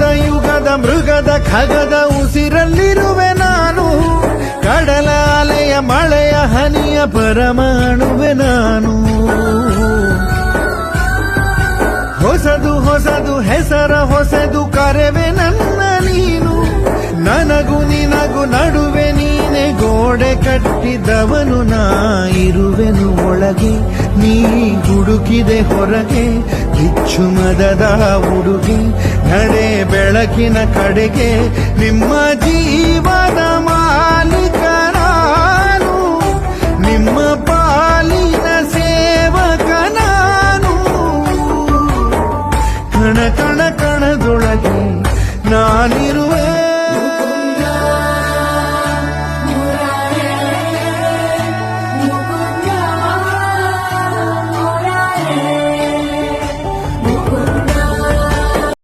ಯುಗದ ಮೃಗದ ಖಗದ ಉಸಿರಲ್ಲಿರುವೆ ನಾನು, ಕಡಲ ಅಲೆಯ ಮಳೆಯ ಹನಿಯ ಪರಮಾಣುವೆ ನಾನು. ಹೊಸದು ಹೊಸದು ಹೆಸರ ಹೊಸದು ಕರೆವೆ ನನ್ನ ನೀನು, ನನಗೂ ನಿನಗೂ ನಡುವೆ ನೀನೆ ಗೋಡೆ ಕಟ್ಟಿದವನು ನಾ. ಇರುವೆನು ಒಳಗೆ ನೀ ಹುಡುಕಿದೆ ಹೊರಗೆ, ಬಿಚ್ಚುಮದದ ಹುಡುಗಿ ನಡೆ ಬೆಳಕಿನ ಕಡೆಗೆ. ನಿಮ್ಮ ಜೀವದ ಮಾಲೀಕ ನಾನು, ನಿಮ್ಮ ಪಾಲಿನ ಸೇವಕ ನಾನು. ಕಣ ಕಣ ಕಣದೊಳಗೆ ನಾನಿರುವೆ.